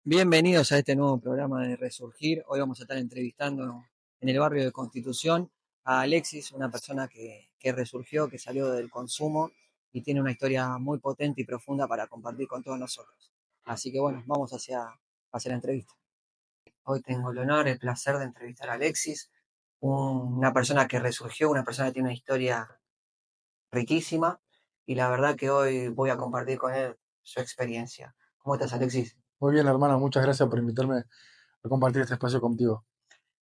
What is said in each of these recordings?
Bienvenidos a este nuevo programa de Resurgir. Hoy vamos a estar entrevistando en el barrio de Constitución a Alexis, una persona que resurgió, que salió del consumo y tiene una historia muy potente y profunda para compartir con todos nosotros. Así que bueno, vamos hacia la entrevista. Hoy tengo el honor, el placer de entrevistar a Alexis, una persona que resurgió, una persona que tiene una historia riquísima y la verdad que hoy voy a compartir con él su experiencia. ¿Cómo estás, Alexis? Muy bien, hermano, muchas gracias por invitarme a compartir este espacio contigo.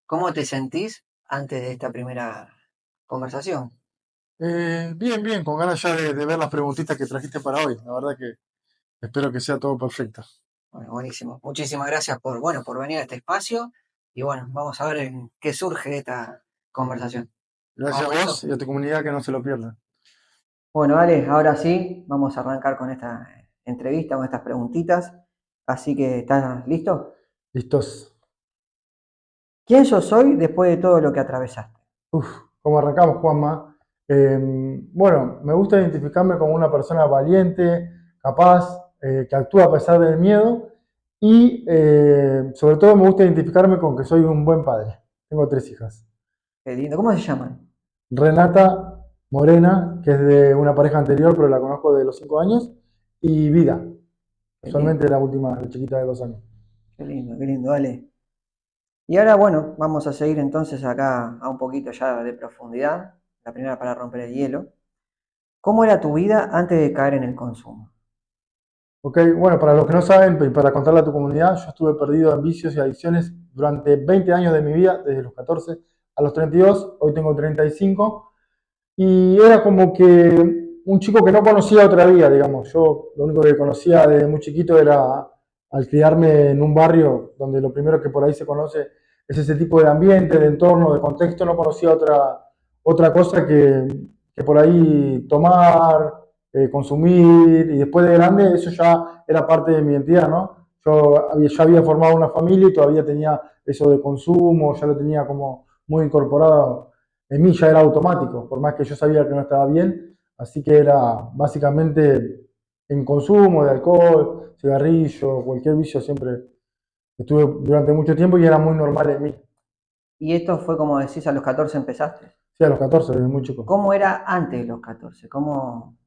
¿Cómo te sentís antes de esta primera conversación? Bien, bien, con ganas ya de ver las preguntitas que trajiste para hoy. La verdad que espero que sea todo perfecto. Bueno, buenísimo. Muchísimas gracias por venir a este espacio y bueno, vamos a ver en qué surge esta conversación. ¿Vamos Gracias con a eso? vos y a tu comunidad que no se lo pierdan. Bueno, vale, ahora sí, vamos a arrancar con esta entrevista, con estas preguntitas. Así que, ¿estás listo? Listos. ¿Quién yo soy después de todo lo que atravesaste? Uf, ¿cómo arrancamos, Juanma? Bueno, me gusta identificarme como una persona valiente, capaz, que actúa a pesar del miedo y sobre todo me gusta identificarme con que soy un buen padre. Tengo 3 hijas. Qué lindo. ¿Cómo se llaman? Renata Morena, que es de una pareja anterior, pero la conozco de los 5 años, y Vida, Qué lindo, usualmente la última, la chiquita de 2 años. qué lindo, dale. Y ahora, bueno, vamos a seguir entonces acá a un poquito ya de profundidad. La primera para romper el hielo. ¿Cómo era tu vida antes de caer en el consumo? Ok, bueno, para los que no saben, y para contarle a tu comunidad, yo estuve perdido en vicios y adicciones durante 20 años de mi vida, desde los 14 a los 32, hoy tengo 35, y era como que un chico que no conocía otra vida, digamos. Yo lo único que conocía desde muy chiquito era al criarme en un barrio donde lo primero que por ahí se conoce es ese tipo de ambiente, de entorno, de contexto. No conocía otra cosa que por ahí tomar, consumir, y después de grande eso ya era parte de mi identidad, ¿no? Ya había formado una familia y todavía tenía eso de consumo, ya lo tenía como muy incorporado en mí, ya era automático, por más que yo sabía que no estaba bien, así que era básicamente en consumo de alcohol, cigarrillo, cualquier vicio, siempre estuve durante mucho tiempo y era muy normal en mí. Y esto fue como decís, a los 14 empezaste. Sí, a los 14, desde muy chico. ¿Cómo era antes de los 14? ¿Cómo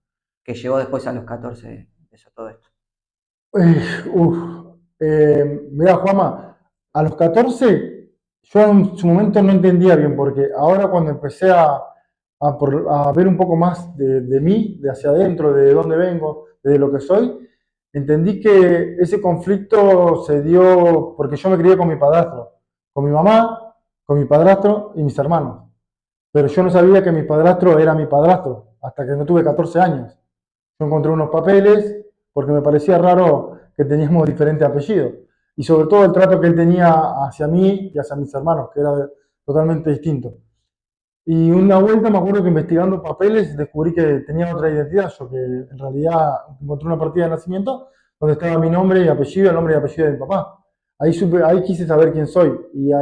que llegó después a los 14 empezó todo esto? Uf, mirá, Juama, a los 14 yo en su momento no entendía bien, porque ahora cuando empecé a ver un poco más de mí, de hacia adentro, de dónde vengo, de lo que soy, entendí que ese conflicto se dio porque yo me crié con mi padrastro, con mi mamá, con mi padrastro y mis hermanos. Pero yo no sabía que mi padrastro era mi padrastro hasta que no tuve 14 años. Yo encontré unos papeles porque me parecía raro que teníamos diferentes apellidos. Y sobre todo el trato que él tenía hacia mí y hacia mis hermanos, que era totalmente distinto. Y una vuelta me acuerdo que investigando papeles descubrí que tenía otra identidad, yo que en realidad encontré una partida de nacimiento donde estaba mi nombre y apellido, el nombre y apellido de mi papá. Ahí quise saber quién soy. Y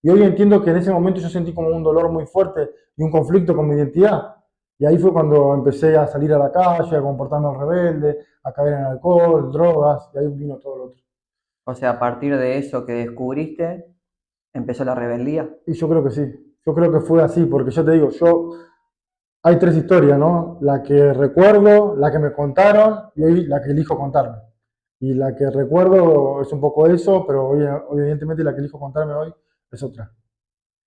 hoy entiendo que en ese momento yo sentí como un dolor muy fuerte y un conflicto con mi identidad. Y ahí fue cuando empecé a salir a la calle, a comportarme rebelde, a caer en alcohol, drogas, y ahí vino todo lo otro. O sea, a partir de eso que descubriste, empezó la rebeldía. Y yo creo que sí, yo creo que fue así, porque yo te digo, hay 3 historias, ¿no? La que recuerdo, la que me contaron y hoy la que elijo contarme. Y la que recuerdo es un poco eso, pero hoy, evidentemente la que elijo contarme hoy es otra.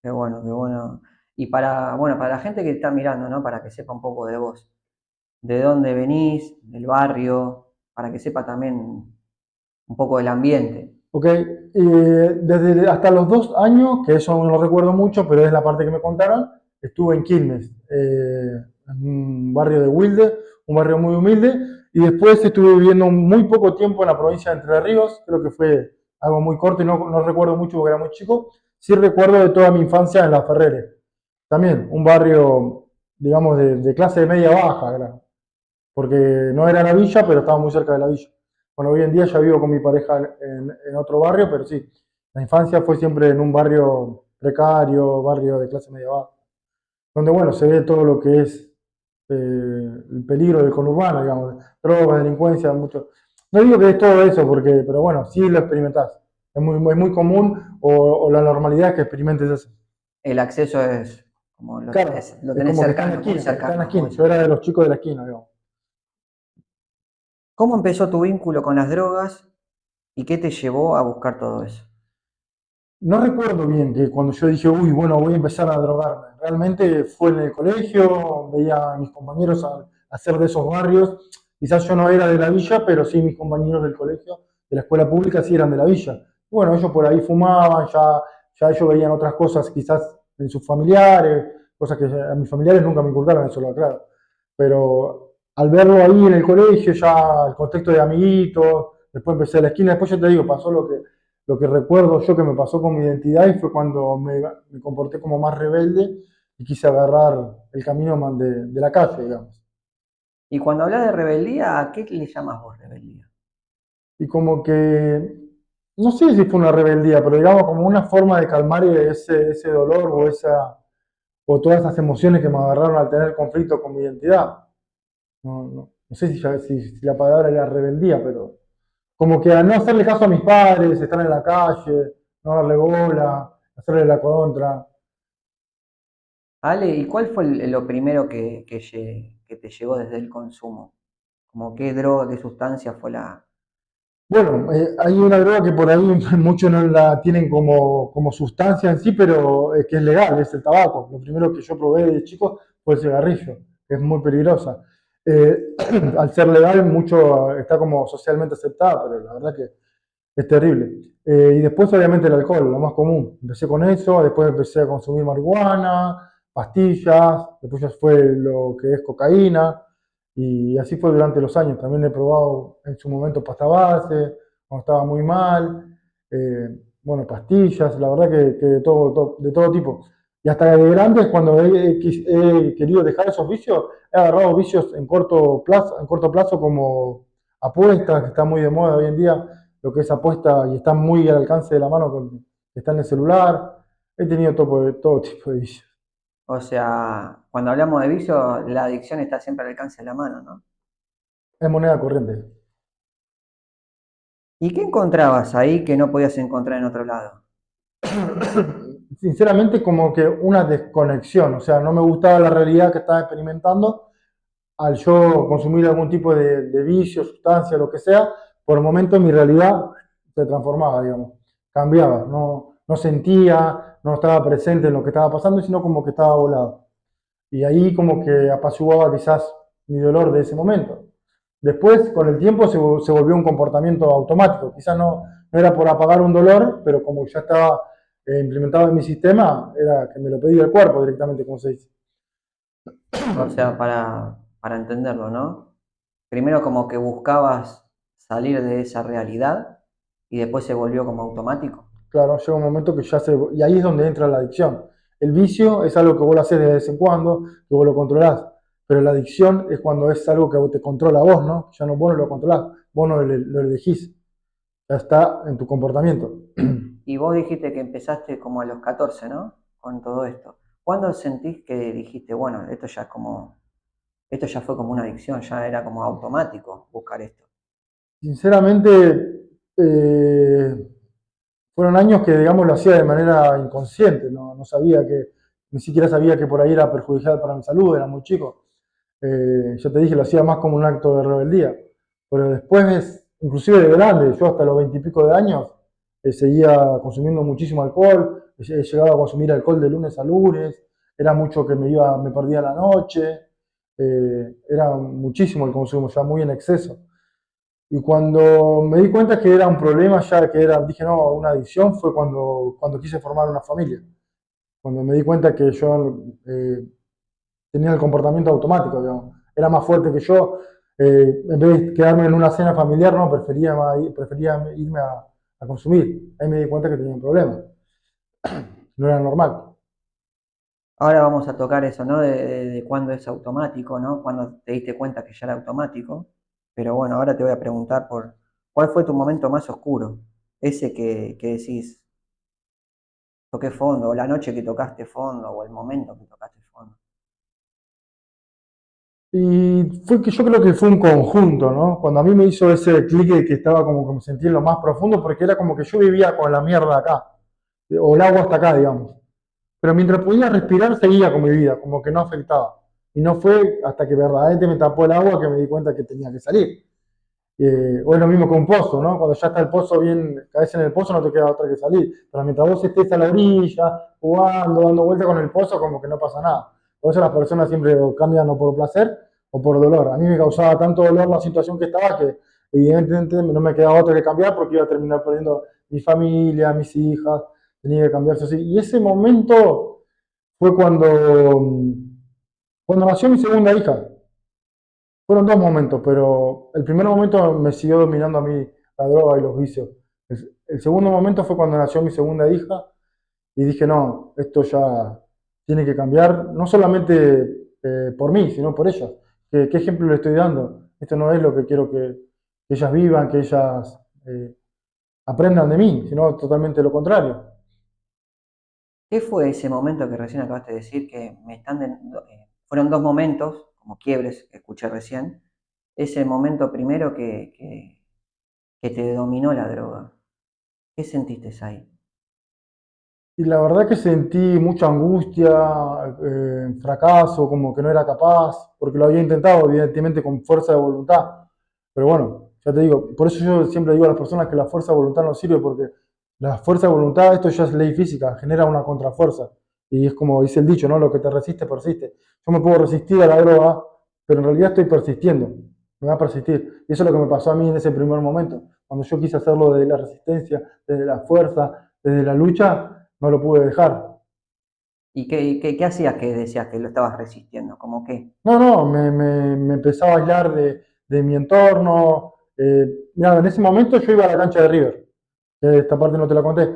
Qué bueno, qué bueno. Y para, bueno, para la gente que está mirando, ¿no? Para que sepa un poco de vos, de dónde venís, del barrio, para que sepa también un poco del ambiente. Ok, desde hasta los 2 años, que eso no lo recuerdo mucho, pero es la parte que me contaron, estuve en Quilmes, en un barrio de Wilde, un barrio muy humilde, y después estuve viviendo muy poco tiempo en la provincia de Entre Ríos, creo que fue algo muy corto y no recuerdo mucho porque era muy chico, sí recuerdo de toda mi infancia en La Ferrere, también un barrio, digamos, de clase media baja, porque no era la villa, pero estaba muy cerca de la villa. Bueno, hoy en día ya vivo con mi pareja en otro barrio, pero sí, la infancia fue siempre en un barrio precario, barrio de clase media baja, donde, bueno, se ve todo lo que es el peligro del conurbano, digamos, drogas, delincuencia, mucho. No digo que es todo eso, porque, pero bueno, sí lo experimentás. Es muy común o la normalidad es que experimentes eso. El acceso es como Claro, lo es tenés como que está en la cercano, muy esquina, está en la cercano, muy esquina. Yo cercano. era de los chicos de la esquina, digamos. ¿Cómo empezó tu vínculo con las drogas y qué te llevó a buscar todo eso? No recuerdo bien que cuando yo dije, uy, bueno, voy a empezar a drogarme. Realmente fue en el colegio, veía a mis compañeros a ser de esos barrios. Quizás yo no era de la villa, pero sí mis compañeros del colegio, de la escuela pública, sí eran de la villa. Bueno, ellos por ahí fumaban, ya ellos veían otras cosas quizás en sus familiares, cosas que a mis familiares nunca me inculcaron, eso lo aclaro. Pero al verlo ahí en el colegio, ya el contexto de amiguitos, después empecé a la esquina, después yo te digo, pasó lo que recuerdo yo que me pasó con mi identidad y fue cuando me comporté como más rebelde y quise agarrar el camino de la calle, digamos. Y cuando hablas de rebeldía, ¿a qué le llamas vos rebeldía? Y como que, no sé si fue una rebeldía, pero digamos como una forma de calmar ese dolor o todas esas emociones que me agarraron al tener conflicto con mi identidad. No sé si la palabra era rebeldía, pero como que a no hacerle caso a mis padres, estar en la calle, no darle bola, hacerle la contra. Ale, ¿y cuál fue lo primero que te llegó desde el consumo? Como qué droga, qué sustancia fue la... Bueno, hay una droga que por ahí muchos no la tienen como sustancia en sí, pero que es legal, es el tabaco. Lo primero que yo probé de chico fue el cigarrillo, que es muy peligrosa. Al ser legal, mucho está como socialmente aceptada, pero la verdad que es terrible. Y después, obviamente, el alcohol, lo más común. Empecé con eso, después empecé a consumir marihuana, pastillas, después ya fue lo que es cocaína, y así fue durante los años. También he probado en su momento pasta base, cuando estaba muy mal, bueno, pastillas, la verdad que de todo tipo. Y hasta de grandes, cuando he querido dejar esos vicios, he agarrado vicios en corto plazo como apuestas, que está muy de moda hoy en día, lo que es apuesta y está muy al alcance de la mano, que está en el celular. He tenido todo tipo de vicios. O sea, cuando hablamos de vicio, la adicción está siempre al alcance de la mano, ¿no? Es moneda corriente. ¿Y qué encontrabas ahí que no podías encontrar en otro lado? Sinceramente, como que una desconexión, o sea, no me gustaba la realidad que estaba experimentando. Al yo consumir algún tipo de vicio, sustancia, lo que sea, por el momento mi realidad se transformaba, digamos, cambiaba, no sentía, no estaba presente en lo que estaba pasando, sino como que estaba volado. Y ahí como que apaciguaba quizás mi dolor de ese momento. Después, con el tiempo, se volvió un comportamiento automático. Quizás no era por apagar un dolor, pero como ya estaba implementado en mi sistema, era que me lo pedía el cuerpo directamente, como se dice. O sea, para entenderlo, ¿no? Primero como que buscabas salir de esa realidad y después se volvió como automático. Claro, llega un momento que ya se... Y ahí es donde entra la adicción. El vicio es algo que vos lo haces de vez en cuando, que vos lo controlás. Pero la adicción es cuando es algo que te controla a vos, ¿no? Ya no vos no lo controlás, vos no lo elegís. Ya está en tu comportamiento. Y vos dijiste que empezaste como a los 14, ¿no? Con todo esto. ¿Cuándo sentís que dijiste, bueno, esto ya fue como una adicción, ya era como automático buscar esto? Sinceramente, fueron años que, digamos, lo hacía de manera inconsciente, no sabía ni siquiera sabía que por ahí era perjudicial para mi salud, era muy chico. Yo te dije, lo hacía más como un acto de rebeldía. Pero después, inclusive de grande, yo hasta los 20 y pico de años, seguía consumiendo muchísimo alcohol, he llegado a consumir alcohol de lunes a lunes, era mucho que me perdía la noche, era muchísimo el consumo, ya muy en exceso. Y cuando me di cuenta que era un problema, ya que dije, no, una adicción, fue cuando quise formar una familia. Cuando me di cuenta que yo tenía el comportamiento automático, digamos. Era más fuerte que yo. En vez de quedarme en una cena familiar, no, prefería irme a consumir. Ahí me di cuenta que tenía un problema. No era normal. Ahora vamos a tocar eso, ¿no? De cuándo es automático, ¿no? Cuándo te diste cuenta que ya era automático. Pero bueno, ahora te voy a preguntar por cuál fue tu momento más oscuro. Ese que decís, toqué fondo, o la noche que tocaste fondo, o el momento que tocaste fondo. Y fue que yo creo que fue un conjunto, ¿no? Cuando a mí me hizo ese clic de que estaba como que me sentí en lo más profundo, porque era como que yo vivía con la mierda acá, o el agua hasta acá, digamos. Pero mientras podía respirar, seguía con mi vida, como que no afectaba. Y no fue hasta que verdaderamente me tapó el agua que me di cuenta que tenía que salir. O es lo mismo que un pozo, ¿no? Cuando ya está el pozo bien, caes en el pozo, no te queda otra que salir. Pero mientras vos estés a la orilla, jugando, dando vueltas con el pozo, como que no pasa nada. Por eso las personas siempre cambian o por placer o por dolor. A mí me causaba tanto dolor la situación que estaba que evidentemente no me quedaba otra que cambiar porque iba a terminar perdiendo mi familia, mis hijas, tenía que cambiarse así. Y ese momento fue cuando nació mi segunda hija. Fueron dos momentos, pero el primer momento me siguió dominando a mí la droga y los vicios. El segundo momento fue cuando nació mi segunda hija y dije, no, esto ya tiene que cambiar, no solamente por mí, sino por ellas. ¿Qué ejemplo le estoy dando? Esto no es lo que quiero que ellas vivan, que ellas aprendan de mí, sino totalmente lo contrario. ¿Qué fue ese momento que recién acabaste de decir que fueron dos momentos, como quiebres que escuché recién? Ese momento primero que te dominó la droga. ¿Qué sentiste ahí? Y la verdad que sentí mucha angustia, fracaso, como que no era capaz, porque lo había intentado, evidentemente, con fuerza de voluntad. Pero bueno, ya te digo, por eso yo siempre digo a las personas que la fuerza de voluntad no sirve, porque la fuerza de voluntad, esto ya es ley física, genera una contrafuerza. Y es como dice el dicho, ¿no? Lo que te resiste, persiste. Yo me puedo resistir a la droga, pero en realidad estoy persistiendo, me va a persistir. Y eso es lo que me pasó a mí en ese primer momento. Cuando yo quise hacerlo desde la resistencia, desde la fuerza, desde la lucha, no lo pude dejar. ¿Y qué hacías que decías que lo estabas resistiendo? ¿Cómo qué? No, no, me empezaba a aislar de mi entorno. Mira, en ese momento yo iba a la cancha de River, que esta parte no te la conté.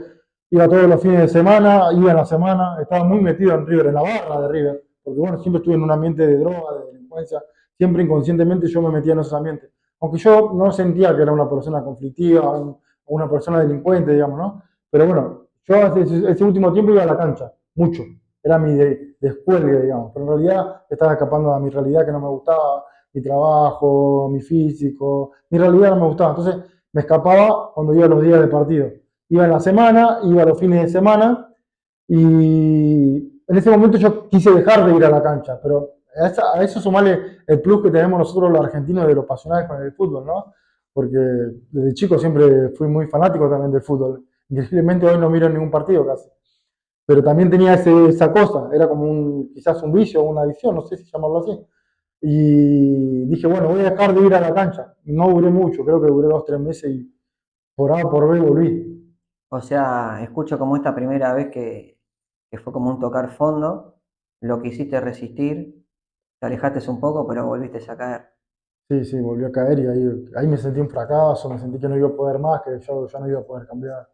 Iba todos los fines de semana, iba en la semana, estaba muy metido en River, en la barra de River, porque bueno, siempre estuve en un ambiente de droga, de delincuencia, siempre inconscientemente yo me metía en esos ambientes. Aunque yo no sentía que era una persona conflictiva, una persona delincuente, digamos, ¿no? Pero bueno, yo ese último tiempo iba a la cancha, mucho. Era mi descuelgue, digamos. Pero en realidad estaba escapando a mi realidad que no me gustaba, mi trabajo, mi físico, mi realidad no me gustaba. Entonces me escapaba cuando iba los días de partido. Iba en la semana, iba los fines de semana y en ese momento yo quise dejar de ir a la cancha, pero a eso sumarle el plus que tenemos nosotros los argentinos de los pasionales con el fútbol, ¿no? Porque desde chico siempre fui muy fanático también del fútbol. Increíblemente hoy no miro ningún partido casi. Pero también tenía esa cosa, era como quizás un vicio o una adicción, no sé si llamarlo así. Y dije, bueno, voy a dejar de ir a la cancha. Y no duré mucho, creo que duré 2, 3 meses y por A por B volví. O sea, escucho como esta primera vez que fue como un tocar fondo, lo que hiciste resistir, te alejaste un poco, pero volviste a caer. Sí, sí, volví a caer y ahí me sentí un fracaso, me sentí que no iba a poder más, que yo ya no iba a poder cambiar.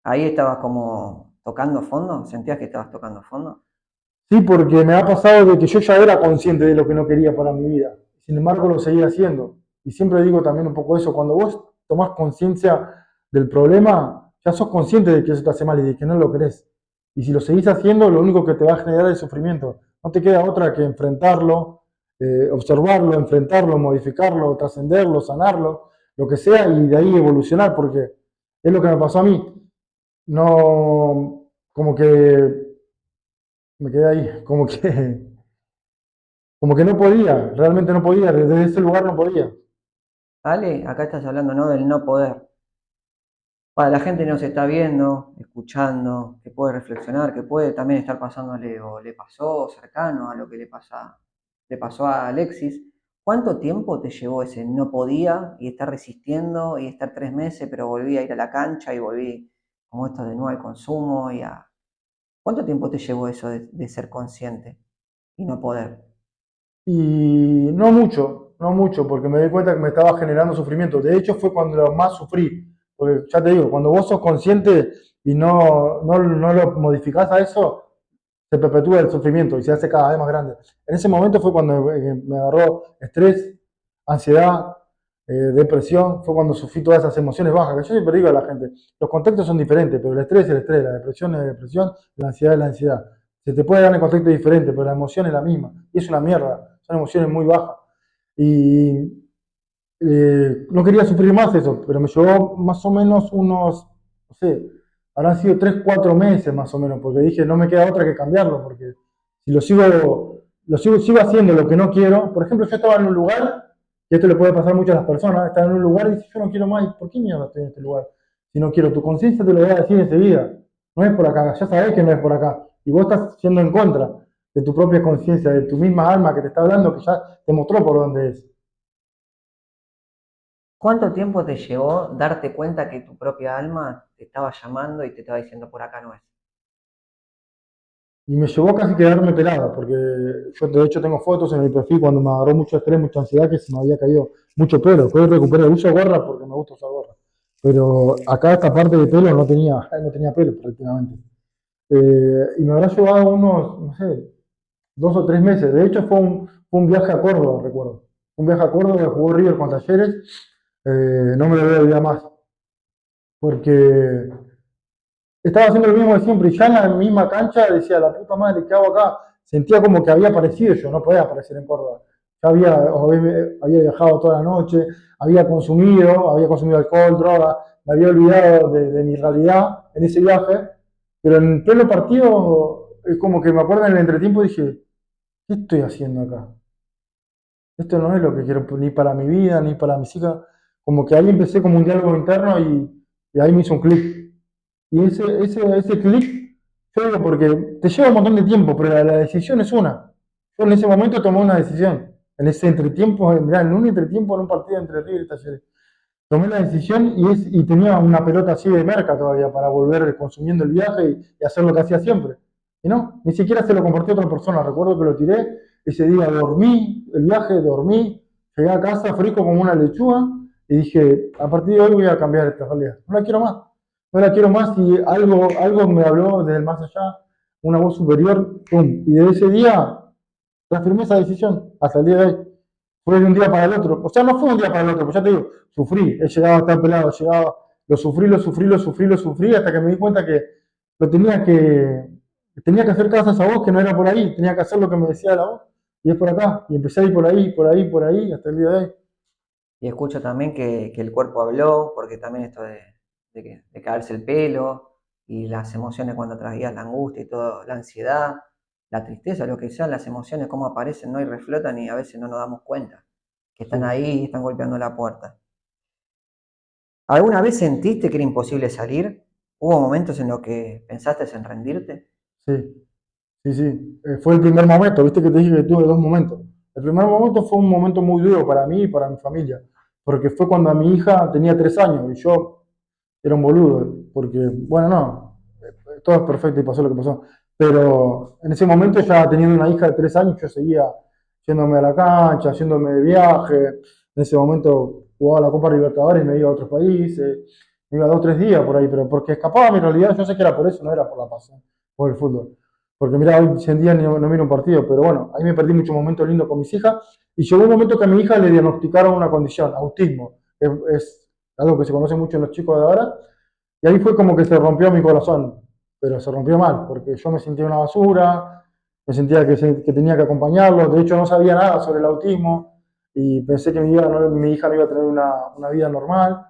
Ahí estabas como tocando fondo, sentías que estabas tocando fondo. Sí, porque me ha pasado de que yo ya era consciente de lo que no quería para mi vida. Sin embargo, lo seguía haciendo. Y siempre digo también un poco eso, cuando vos tomás conciencia del problema, ya sos consciente de que eso te hace mal y de que no lo querés. Y si lo seguís haciendo, lo único que te va a generar es sufrimiento. No te queda otra que enfrentarlo, observarlo, enfrentarlo, modificarlo, trascenderlo, sanarlo, lo que sea, y de ahí evolucionar, porque es lo que me pasó a mí. No, como que me quedé ahí, como que no podía, realmente no podía, desde ese lugar no podía. Ale, acá estás hablando, ¿no? Del no poder. Para la gente que nos está viendo, escuchando, que puede reflexionar, que puede también estar pasándole o le pasó cercano a lo que le pasó a Alexis. ¿Cuánto tiempo te llevó ese no podía y estar resistiendo y estar 3 meses, pero volví a ir a la cancha y volví como esto de nuevo al consumo y a... ¿Cuánto tiempo te llevó eso de ser consciente y no poder? Y no mucho, no mucho, porque me di cuenta que me estaba generando sufrimiento. De hecho, fue cuando lo más sufrí. Porque ya te digo, cuando vos sos consciente y no lo modificás a eso, se perpetúa el sufrimiento y se hace cada vez más grande. En ese momento fue cuando me agarró estrés, ansiedad, depresión, fue cuando sufrí todas esas emociones bajas, que yo siempre digo a la gente, los contextos son diferentes, pero el estrés es el estrés, la depresión es la depresión, la ansiedad es la ansiedad. Se te puede dar en contexto diferente, pero la emoción es la misma, y es una mierda. son emociones muy bajas. Y no quería sufrir más eso, pero me llevó más o menos unos, no sé, habrán sido 3 4 meses más o menos, porque dije, no me queda otra que cambiarlo, porque si sigo haciendo lo que no quiero, por ejemplo, yo estaba en un lugar, y esto le puede pasar mucho a las personas, están en un lugar y dicen, yo no quiero más, ¿por qué mierda estoy en este lugar? Si no quiero, tu conciencia te lo va a decir enseguida, no es por acá, ya sabés que no es por acá, y vos estás yendo en contra de tu propia conciencia, de tu misma alma que te está hablando, que ya te mostró por dónde es. ¿Cuánto tiempo te llevó darte cuenta que tu propia alma te estaba llamando y te estaba diciendo por acá no es? Y me llevó a casi quedarme pelado, porque yo de hecho tengo fotos en mi perfil cuando me agarró mucho estrés, mucha ansiedad, que se me había caído mucho pelo. Hoy recuperé, uso gorra porque me gusta usar gorra. Pero acá esta parte de pelo no tenía pelo prácticamente. Y me habrá llevado unos, no sé, 2 o 3 meses. De hecho fue un viaje a Córdoba, recuerdo. Un viaje a Córdoba que jugó River con Talleres. No me lo voy a olvidar más, porque estaba haciendo lo mismo de siempre y ya en la misma cancha decía, la puta madre, ¿qué hago acá? Sentía como que había aparecido yo, no podía aparecer en Córdoba. Ya había viajado toda la noche, había consumido alcohol, droga, me había olvidado de mi realidad en ese viaje, pero en pleno partido es como que me acuerdo en el entretiempo y dije, ¿qué estoy haciendo acá? Esto no es lo que quiero ni para mi vida, ni para mis hijas. Como que ahí empecé como un diálogo interno y ahí me hizo un clic. Y ese clic, yo digo, porque te lleva un montón de tiempo, pero la decisión es una. Yo en ese momento tomé una decisión. En ese entretiempo, mirá, en un entretiempo, en un partido entre River y Talleres. Tomé la decisión y tenía una pelota así de merca todavía para volver consumiendo el viaje y hacer lo que hacía siempre. Y no, ni siquiera se lo compartí a otra persona. Recuerdo que lo tiré, ese día dormí, el viaje, dormí, llegué a casa fresco como una lechuga y dije, a partir de hoy voy a cambiar esta realidad. No la quiero más. No la quiero más y algo me habló desde el más allá, una voz superior, ¡pum! Y desde ese día reafirmé esa decisión hasta el día de hoy. Fue de un día para el otro. O sea, no fue un día para el otro, pues ya te digo, sufrí. He llegado a estar pelado, lo sufrí, hasta que me di cuenta que lo tenía que hacer caso a esa voz que no era por ahí, tenía que hacer lo que me decía la voz, y es por acá. Y empecé a ir por ahí, por ahí, por ahí, hasta el día de hoy. Y escucho también que el cuerpo habló, porque también esto de caerse el pelo y las emociones cuando traías la angustia y todo, la ansiedad, la tristeza, lo que sean, las emociones, cómo aparecen, ¿no? Y reflotan y a veces no nos damos cuenta que están Sí, ahí y están golpeando la puerta. ¿Alguna vez sentiste que era imposible salir? ¿Hubo momentos en los que pensaste en rendirte? sí. Sí, sí, fue el primer momento, viste que te dije que tuve 2 momentos. El primer momento fue un momento muy duro para mí y para mi familia, porque fue cuando mi hija tenía 3 años y yo era un boludo, porque, bueno, no, todo es perfecto y pasó lo que pasó, pero en ese momento ya teniendo una hija de 3 años yo seguía yéndome a la cancha, yéndome de viaje, en ese momento jugaba la Copa Libertadores y me iba a otros países, me iba 2 o 3 días por ahí, pero porque escapaba a mi realidad, yo sé que era por eso, no era por la pasión, por el fútbol. Porque mira, hoy en día no miro un partido, pero bueno, ahí me perdí muchos momentos lindos con mis hijas y llegó un momento que a mi hija le diagnosticaron una condición, autismo. Es algo que se conoce mucho en los chicos de ahora, y ahí fue como que se rompió mi corazón, pero se rompió mal, porque yo me sentía una basura, me sentía que tenía que acompañarlos, de hecho no sabía nada sobre el autismo y pensé que mi hija no iba a tener una vida normal,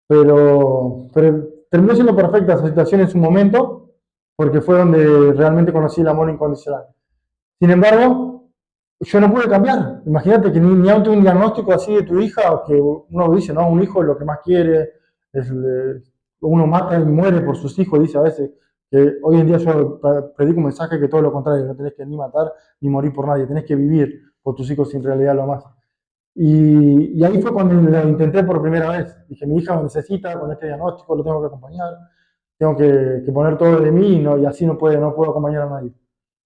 pero terminó siendo perfecta esa situación en su momento, porque fue donde realmente conocí el amor incondicional. Sin embargo, yo no pude cambiar. Imagínate que ni ante un diagnóstico así de tu hija, que uno dice, no, un hijo es lo que más quiere, uno mata y muere por sus hijos, dice a veces, que hoy en día yo predico un mensaje que todo lo contrario, no tenés que ni matar ni morir por nadie, tenés que vivir por tus hijos si en realidad lo más. Y ahí fue cuando lo intenté por primera vez. Dije, mi hija me necesita con este diagnóstico, lo tengo que acompañar, tengo que poner todo de mí y así no puedo acompañar a nadie.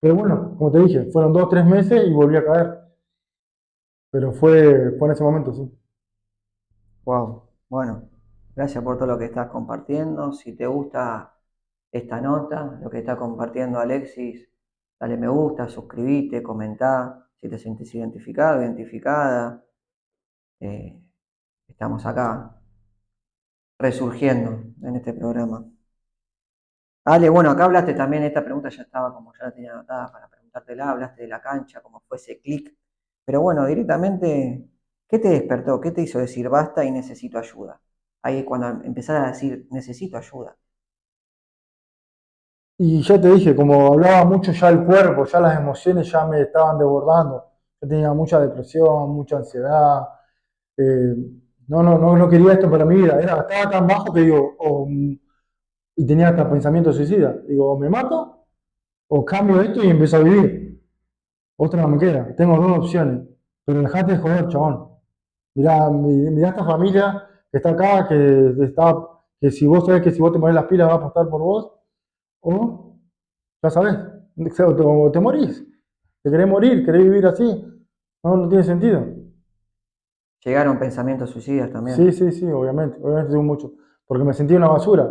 Pero bueno, como te dije, fueron 2 o 3 meses y volví a caer. Pero fue en ese momento, sí. Wow, bueno, gracias por todo lo que estás compartiendo. Si te gusta esta nota, lo que está compartiendo Alexis, dale me gusta, suscríbete, comentá, si te sientes identificado, identificada. Eh, estamos acá resurgiendo en este programa. Ale, bueno, acá hablaste también, esta pregunta ya estaba como ya la tenía anotada para preguntar. preguntártela, hablaste de la cancha, cómo fue ese clic, pero bueno, directamente, ¿qué te despertó? ¿Qué te hizo decir basta y necesito ayuda? Ahí cuando empezás a decir necesito ayuda. Y ya te dije, como hablaba mucho ya el cuerpo, ya las emociones ya me estaban desbordando. Yo tenía mucha depresión, mucha ansiedad. eh, no quería esto para mi vida. Estaba tan bajo que digo, y tenía hasta pensamiento suicida. Digo, o me mato o cambio esto y empiezo a vivir. Otra no me queda. Tengo dos opciones. Pero dejate de joder, chabón. Mirá esta familia que está acá, que si vos sabés que si vos te pones las pilas va a apostar por vos, o ya sabés, te morís. Te querés morir, querés vivir así. No tiene sentido. Llegaron pensamientos suicidas Sí, también. sí, sí, obviamente tuve mucho. Porque me sentí una basura.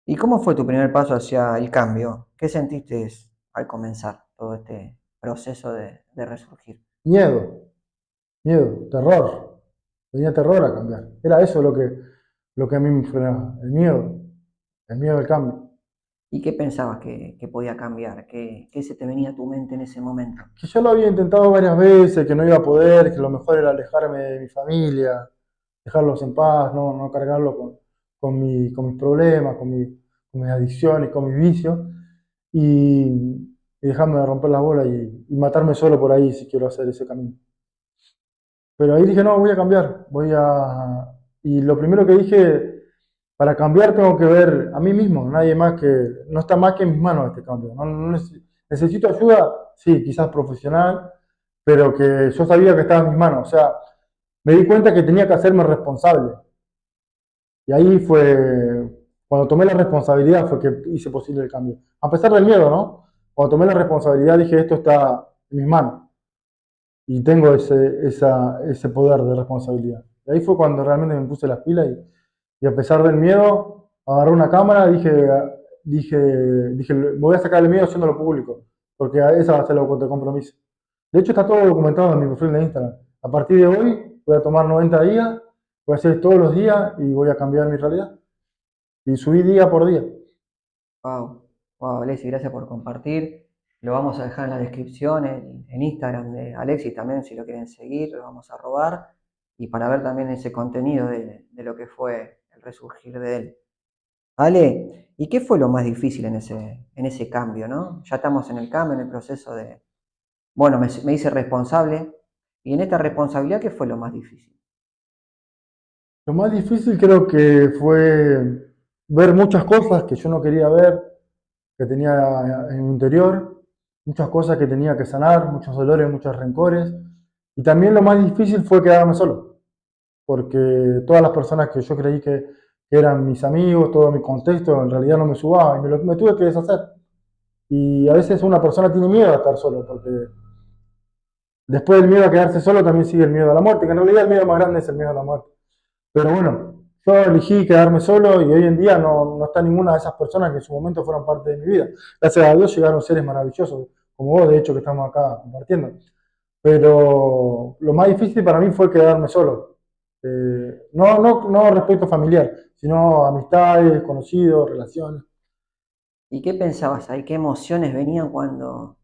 ¿Y cómo fue tu primer paso hacia el cambio? ¿Qué sentiste al comenzar todo este proceso de resurgir? Miedo, miedo, terror. Tenía terror a cambiar. Era eso lo que a mí me frenaba. El miedo al cambio. ¿Y qué pensabas que podía cambiar? ¿Qué se te venía a tu mente en ese momento? Que yo lo había intentado varias veces, que no iba a poder, que lo mejor era alejarme de mi familia, dejarlos en paz, no cargarlo con mis problemas, con mis adicciones, con mis vicios, y dejarme de romper las bolas y matarme solo por ahí si quiero hacer ese camino. Pero ahí dije, no, voy a cambiar, Y lo primero que dije, para cambiar tengo que ver a mí mismo, nadie más no está más que en mis manos este cambio. Necesito ayuda, sí, quizás profesional, pero que yo sabía que estaba en mis manos. O sea, me di cuenta que tenía que hacerme responsable. Y ahí fue, cuando tomé la responsabilidad fue que hice posible el cambio. A pesar del miedo, ¿no? Cuando tomé la responsabilidad dije, esto está en mis manos y tengo ese poder de responsabilidad. Y ahí fue cuando realmente me puse las pilas y a pesar del miedo, agarré una cámara, dije, me voy a sacar el miedo haciéndolo público, porque esa va a ser la cuota de compromiso. De hecho, está todo documentado en mi perfil de Instagram. A partir de hoy voy a tomar 90 días, voy a hacer todos los días y voy a cambiar mi realidad. Y subí día por día. Wow, wow, Alexis, gracias por compartir. Lo vamos a dejar en la descripción, en Instagram de Alexis también, si lo quieren seguir, lo vamos a robar. Y para ver también ese contenido de lo que fue el resurgir de él. Ale, ¿y qué fue lo más difícil en ese cambio, no? Ya estamos en el cambio, en el proceso de, bueno, me hice responsable. Y en esta responsabilidad, ¿qué fue lo más difícil? Lo más difícil creo que fue ver muchas cosas que yo no quería ver, que tenía en mi interior, muchas cosas que tenía que sanar, muchos dolores, muchos rencores. Y también lo más difícil fue quedarme solo, porque todas las personas que yo creí que eran mis amigos, todo mi contexto, en realidad no me sumaba y me tuve que deshacer. Y a veces una persona tiene miedo a estar solo, porque después del miedo a quedarse solo también sigue el miedo a la muerte, que en realidad el miedo más grande es el miedo a la muerte. Pero bueno, yo elegí quedarme solo y hoy en día no está ninguna de esas personas que en su momento fueron parte de mi vida. Gracias a Dios llegaron seres maravillosos, como vos, de hecho, que estamos acá compartiendo. Pero lo más difícil para mí fue quedarme solo. No respecto familiar, sino amistades, conocidos, relaciones. ¿Y qué pensabas ahí? ¿Qué emociones venían cuando,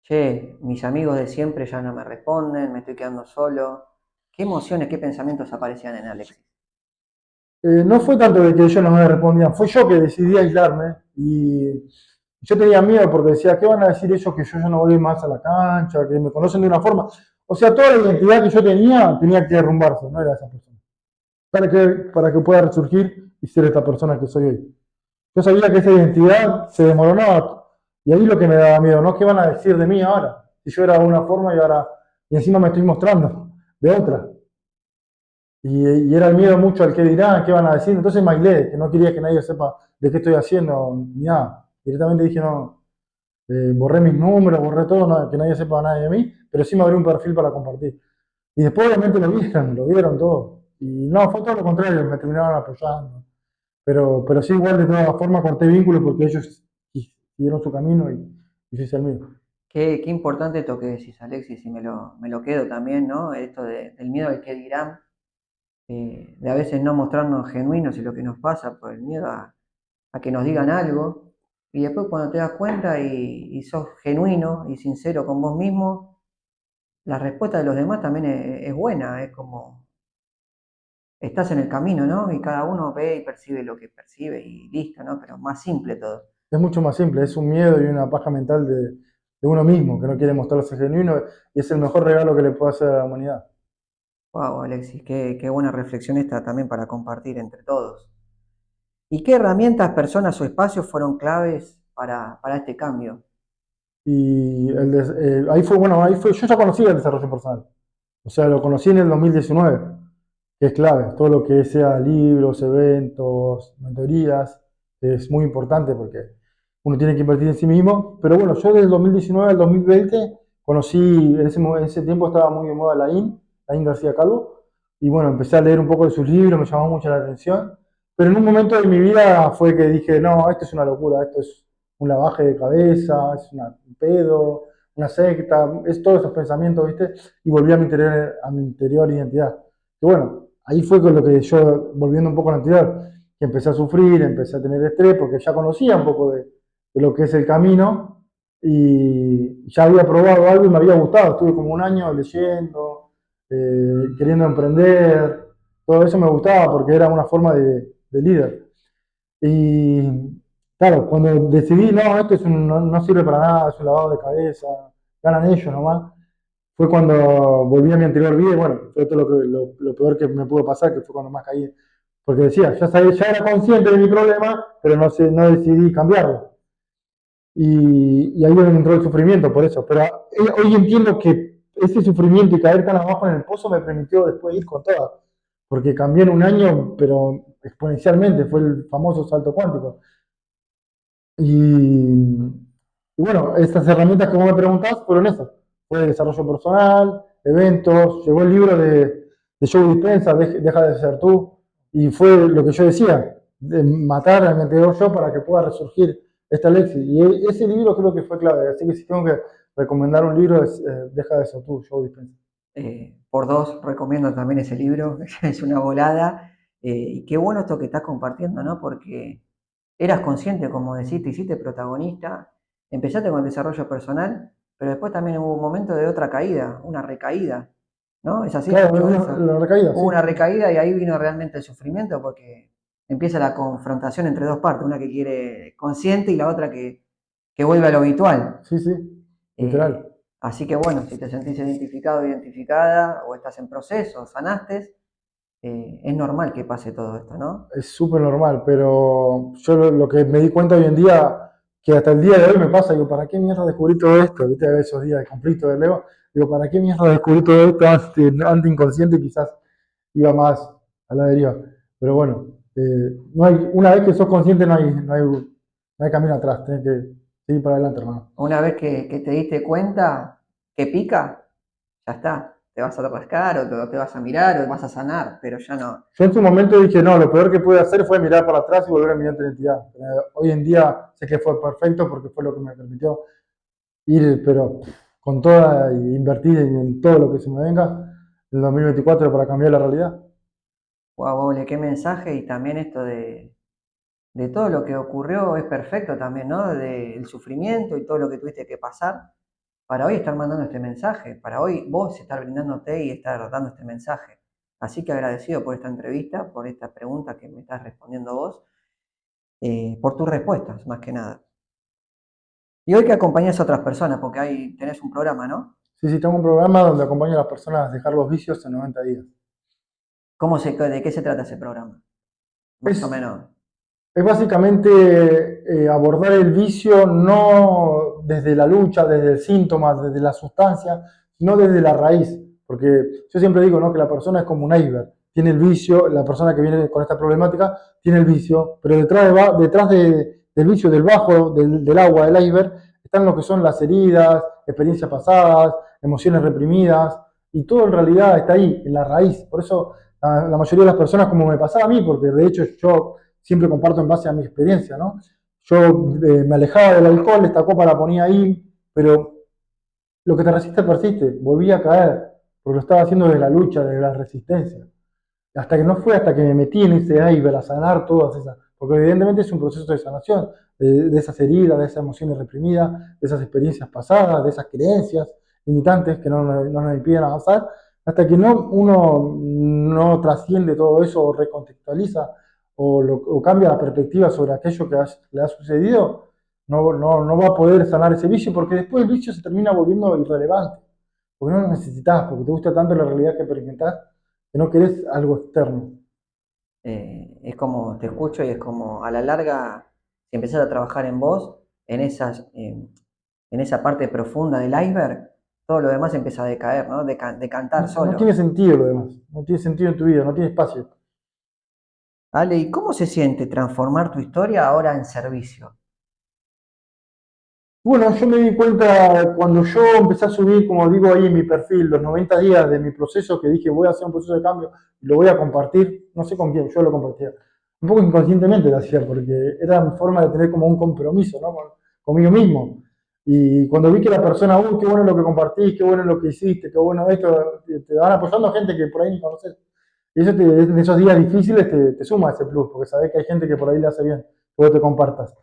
che, mis amigos de siempre ya no me responden, me estoy quedando solo? ¿Qué emociones, qué pensamientos aparecían en Alexis? No fue tanto de que ellos no me respondían, fue yo que decidí aislarme y yo tenía miedo porque decía, ¿qué van a decir ellos que yo ya no voy más a la cancha, que me conocen de una forma? O sea, toda la identidad que yo tenía que derrumbarse, no era esa persona. Para que pueda resurgir y ser esta persona que soy hoy. Yo sabía que esa identidad se desmoronaba y ahí lo que me daba miedo, ¿no? ¿Qué van a decir de mí ahora? Si yo era de una forma y encima me estoy mostrando de otra. Y era el miedo mucho al qué dirán, qué van a decir. Entonces me aislé, que no quería que nadie sepa de qué estoy haciendo, ni nada. Directamente dije, no, borré mis números, borré todo, que nadie sepa nada de mí, pero sí me abrí un perfil para compartir. Y después obviamente lo vieron todo. Y no, fue todo lo contrario, me terminaron apoyando. Pero sí, igual de todas formas corté vínculos porque ellos siguieron su camino y yo hice el mío. Qué importante esto que decís, Alexis, y me lo quedo también, ¿no? Esto del miedo al qué dirán, de a veces no mostrarnos genuinos en lo que nos pasa por el miedo a que nos digan algo. Y después cuando te das cuenta y sos genuino y sincero con vos mismo, la respuesta de los demás también es buena, es como estás en el camino, ¿no? Y cada uno ve y percibe lo que percibe y listo, ¿no? Pero más simple todo. Es mucho más simple, es un miedo y una paja mental de uno mismo, que no quiere mostrarse genuino, y es el mejor regalo que le puede hacer a la humanidad. Wow, Alexis, qué buena reflexión esta también para compartir entre todos. ¿Y qué herramientas, personas o espacios fueron claves para este cambio? Y ahí fue, bueno, ahí fue, yo ya conocía el desarrollo personal, o sea, lo conocí en el 2019, que es clave, todo lo que sea libros, eventos, mentorías, es muy importante porque uno tiene que invertir en sí mismo, pero bueno, yo desde el 2019 al 2020 conocí, en ese tiempo estaba muy de moda Laín García Calvo, y bueno, empecé a leer un poco de sus libros, me llamó mucho la atención, pero en un momento de mi vida fue que dije, no, esto es una locura, esto es un lavaje de cabeza, es un pedo, una secta, es todos esos pensamientos, ¿viste? Y volví a mi interior identidad. Y bueno, ahí fue con lo que yo, volviendo un poco al anterior, que empecé a sufrir, empecé a tener estrés, porque ya conocía un poco de lo que es el camino y ya había probado algo y me había gustado. Estuve como un año leyendo, queriendo emprender, todo eso me gustaba porque era una forma de líder. Y claro, cuando decidí, no, no, no sirve para nada, es un lavado de cabeza, ganan ellos nomás, fue cuando volví a mi anterior vida y bueno, fue todo lo peor que me pudo pasar, que fue cuando más caí. Porque decía, ya sabía, ya era consciente de mi problema, pero no, sé, no decidí cambiarlo. Y ahí me entró el sufrimiento por eso. Pero hoy entiendo que ese sufrimiento y caer tan abajo en el pozo me permitió después ir con todas. Porque cambié en un año, pero exponencialmente, fue el famoso salto cuántico. Y bueno, estas herramientas que vos me preguntás fueron esas. Fue desarrollo personal, eventos, llegó el libro de Joe Dispenza, Deja de ser tú, y fue lo que yo decía, de matar a mi anterior yo para que pueda resurgir esta Alexis. Y ese libro creo que fue clave, así que si tengo que recomendar un libro es Deja de ser tú, Joe Dispenza. Por dos, recomiendo también ese libro, es una volada. Y qué bueno esto que estás compartiendo, ¿no? Porque eras consciente, como decís, te hiciste protagonista, empezaste con el desarrollo personal, pero después también hubo un momento de otra caída, una recaída, ¿no? ¿Es así? Claro, ¿Escucho eso? la recaída, Hubo sí, una recaída y ahí vino realmente el sufrimiento porque empieza la confrontación entre dos partes, una que quiere consciente y la otra que vuelve a lo habitual. sí, sí, Eh, literal. Así que bueno, si te sentís identificado o identificada o estás en proceso, sanaste, es normal que pase todo esto, ¿no? Es súper normal, pero yo lo que me di cuenta hoy en día, que hasta el día de hoy me pasa, digo, ¿para qué mierda descubrí todo esto? ¿Viste? Esos días de conflicto de Leo, digo, ¿para qué mierda descubrí todo esto antes inconsciente? Quizás iba más a la deriva. Pero bueno, no hay, una vez que sos consciente no hay camino atrás, tenés que seguir para adelante, hermano. Una vez que te diste cuenta que pica, ya está. Te vas a rascar o te vas a mirar o vas a sanar, pero ya no. Yo en su momento dije, no, lo peor que pude hacer fue mirar para atrás y volver a mi identidad. Hoy en día sé que fue perfecto porque fue lo que me permitió ir, pero con toda y invertir en todo lo que se me venga en el 2024 para cambiar la realidad. Guau, wow, qué mensaje y también esto de todo lo que ocurrió es perfecto también, ¿no? Del sufrimiento y todo lo que tuviste que pasar para hoy estar mandando este mensaje, para hoy vos estar brindándote y estar dando este mensaje. Así que agradecido por esta entrevista, por esta pregunta que me estás respondiendo vos, por tus respuestas, más que nada. Y hoy que acompañás a otras personas, porque ahí tenés un programa, ¿no? Sí, sí, tengo un programa donde acompaño a las personas a dejar los vicios en 90 días. ¿De qué se trata ese programa? Más o Es, menos. es básicamente abordar el vicio no desde la lucha, desde el síntoma, desde la sustancia, sino desde la raíz. Porque yo siempre digo, ¿no?, que la persona es como un iceberg. Tiene el vicio, la persona que viene con esta problemática tiene el vicio, pero detrás del vicio, del bajo, del agua, del iceberg, están lo que son las heridas, experiencias pasadas, emociones reprimidas, y todo en realidad está ahí, en la raíz. Por eso la mayoría de las personas, como me pasaba a mí, porque de hecho yo siempre comparto en base a mi experiencia, ¿no? Yo me alejaba del alcohol, esta copa la ponía ahí, pero lo que te resiste persiste, volví a caer, porque lo estaba haciendo de la lucha, de la resistencia. Hasta que no fue hasta que me metí en ese iceberg a sanar porque evidentemente es un proceso de sanación de esas heridas, de esas emociones reprimidas, de esas experiencias pasadas, de esas creencias limitantes que no nos impiden avanzar, hasta que uno no trasciende todo eso o recontextualiza o cambia la perspectiva sobre aquello que le ha sucedido, no va a poder sanar ese vicio porque después el vicio se termina volviendo irrelevante, porque no lo necesitas, porque te gusta tanto la realidad que experimentás que no querés algo externo. Es como, te escucho y es como, a la larga, si empezás a trabajar en vos, en esa parte profunda del iceberg, todo lo demás empieza a decaer, ¿no? Decantar No tiene solo. sentido lo demás, no tiene sentido en tu vida, no tiene espacio. Ale, ¿y cómo se siente transformar tu historia ahora en servicio? Bueno, yo me di cuenta cuando yo empecé a subir, como digo ahí en mi perfil, los 90 días de mi proceso, que dije voy a hacer un proceso de cambio, lo voy a compartir, no sé con quién, yo lo compartía. Un poco inconscientemente lo hacía, porque era mi forma de tener como un compromiso, ¿no? Conmigo mismo. Y cuando vi que la persona, uy, qué bueno lo que compartís, qué bueno lo que hiciste, qué bueno esto, te van apoyando gente que por ahí ni conoces. Y eso en esos días difíciles te suma ese plus, porque sabés que hay gente que por ahí le hace bien que vos te compartas.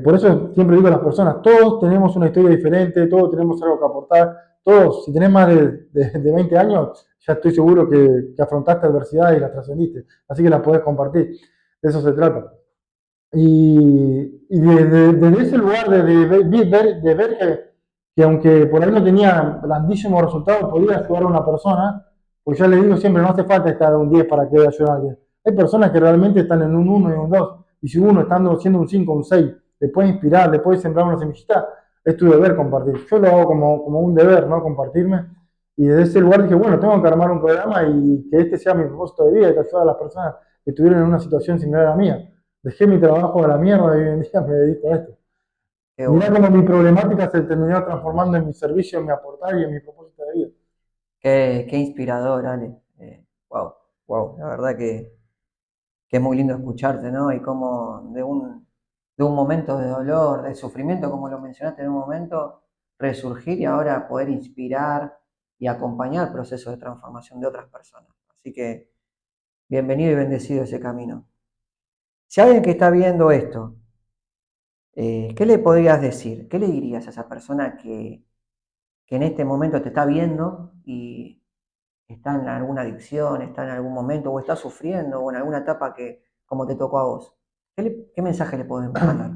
Por eso siempre digo a las personas, todos tenemos una historia diferente, todos tenemos algo que aportar, todos, si tenés más de 20 años, ya estoy seguro que afrontaste adversidades y las trascendiste, así que las podés compartir, de eso se trata. Y desde ese lugar de ver que aunque por ahí no tenía grandísimos resultados, podía ayudar a una persona, pues ya les digo siempre, no hace falta estar un 10 para que ayudar a alguien. Hay personas que realmente están en un uno y un 2 y si uno estando siendo un 5 un 6 le puede inspirar, le puede sembrar una semillita, es tu deber compartir. Yo lo hago como un deber, ¿no? Compartirme. Y desde ese lugar dije, bueno, tengo que armar un programa y que este sea mi propósito de vida, y que ayude a las personas que estuvieron en una situación similar a la mía. Dejé mi trabajo a la mierda y hoy en día me dedico a esto. Qué Mirá bueno, cómo mi problemática se terminó transformando en mi servicio, en mi aportar y en mi propósito de vida. qué inspirador, Ale. Wow, wow, la verdad que es muy lindo escucharte, ¿no? Y cómo de un momento de dolor, de sufrimiento, como lo mencionaste en un momento, resurgir y ahora poder inspirar y acompañar el proceso de transformación de otras personas. Así que bienvenido y bendecido ese camino. Si alguien que está viendo esto, ¿qué le podrías decir? ¿Qué le dirías a esa persona que en este momento te está viendo y está en alguna adicción, está en algún momento o está sufriendo o en alguna etapa que como te tocó a vos? ¿Qué mensaje le podemos mandar?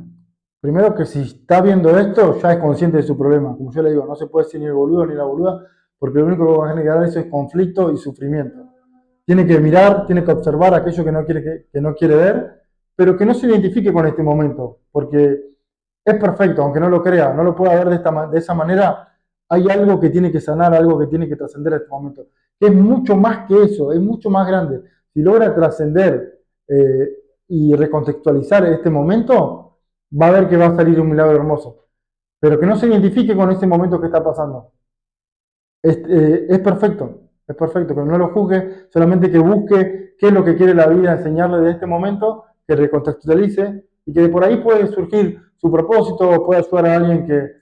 Primero que si está viendo esto, ya es consciente de su problema. Como yo le digo, no se puede ser ni el boludo ni la boluda, porque lo único que va a generar eso es conflicto y sufrimiento. Tiene que mirar, tiene que observar aquello que no quiere ver, pero que no se identifique con este momento, porque es perfecto, aunque no lo crea, no lo pueda ver de esa manera, hay algo que tiene que sanar, algo que tiene que trascender a este momento, que es mucho más que eso, es mucho más grande. Si logra trascender y recontextualizar este momento, va a ver que va a salir un milagro hermoso, pero que no se identifique con ese momento que está pasando. Es perfecto, pero no lo juzgue, solamente que busque qué es lo que quiere la vida enseñarle de este momento, que recontextualice y que de por ahí puede surgir su propósito o puede ayudar a alguien que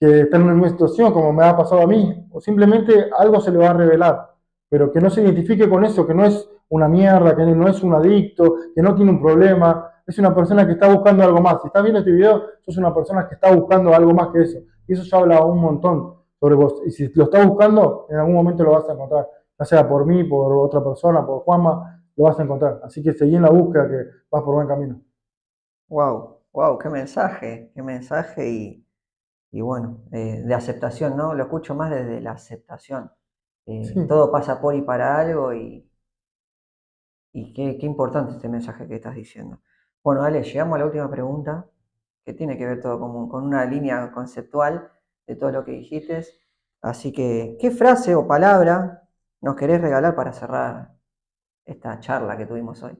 está en una misma situación como me ha pasado a mí, o simplemente algo se le va a revelar, pero que no se identifique con eso, que no es una mierda, que no es un adicto, que no tiene un problema, es una persona que está buscando algo más. Si estás viendo este video, sos una persona que está buscando algo más que eso, y eso ya habla un montón sobre vos, y si lo estás buscando, en algún momento lo vas a encontrar, ya sea por mí, por otra persona, por Juanma, lo vas a encontrar, así que seguí en la búsqueda que vas por buen camino. Wow, wow, qué mensaje y bueno, de aceptación, ¿no? Lo escucho más desde la aceptación. Sí. Todo pasa por y para algo y qué importante este mensaje que estás diciendo. Bueno, Ale, llegamos a la última pregunta, que tiene que ver todo con una línea conceptual de todo lo que dijiste. Así que, ¿qué frase o palabra nos querés regalar para cerrar esta charla que tuvimos hoy?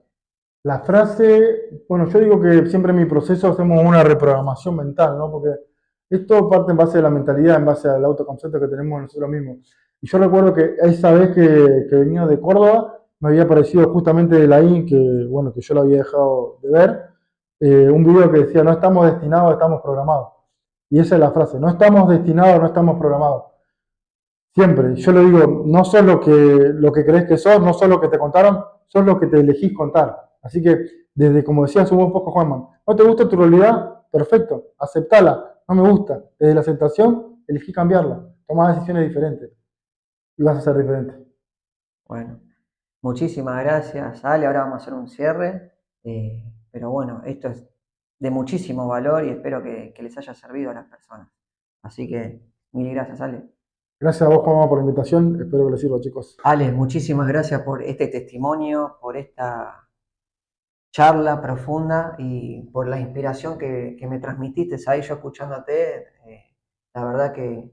La frase, bueno, yo digo que siempre en mi proceso hacemos una reprogramación mental, ¿no? Porque esto parte en base a la mentalidad, en base al autoconcepto que tenemos nosotros mismos. Y yo recuerdo que esa vez que venía de Córdoba, me había aparecido justamente de la IN, que bueno, que yo lo había dejado de ver, un video que decía, no estamos destinados, estamos programados. Y esa es la frase, no estamos destinados, no estamos programados. Siempre, yo le digo, no sos lo que crees que sos, no sos lo que te contaron, sos lo que te elegís contar. Así que desde, como decías un poco, Juanma, no te gusta tu realidad, perfecto, aceptala, no me gusta. Desde la aceptación, elegí cambiarla, tomar decisiones diferentes y vas a ser diferente. Bueno, muchísimas gracias, Ale. Ahora vamos a hacer un cierre. Pero bueno, esto es de muchísimo valor y espero que les haya servido a las personas. Así que mil gracias, Ale. Gracias a vos, Juanma, por la invitación, espero que les sirva, chicos. Ale, muchísimas gracias por este testimonio, por esta charla profunda y por la inspiración que me transmitiste ahí yo escuchándote. La verdad que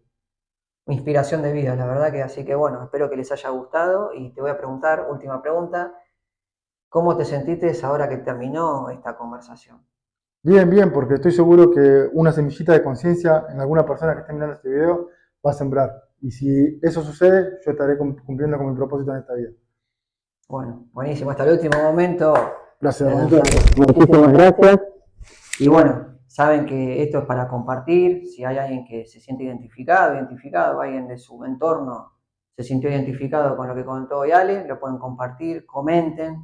inspiración de vida, la verdad que así que bueno, espero que les haya gustado y te voy a preguntar, última pregunta, ¿cómo te sentiste ahora que terminó esta conversación? Bien, bien, porque estoy seguro que una semillita de conciencia en alguna persona que esté mirando este video va a sembrar. Y si eso sucede, yo estaré cumpliendo con mi propósito en esta vida. Bueno, buenísimo, hasta el último momento. Gracias, Muchas, hermanito. muchísimas gracias. Y bueno, saben que esto es para compartir. Si hay alguien que se siente identificado, alguien de su entorno se sintió identificado con lo que contó hoy Ale, lo pueden compartir, comenten,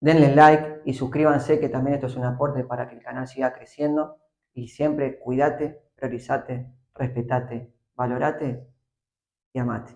denle like y suscríbanse, que también esto es un aporte para que el canal siga creciendo. Y siempre cuídate, priorizate, respetate, valorate y amate.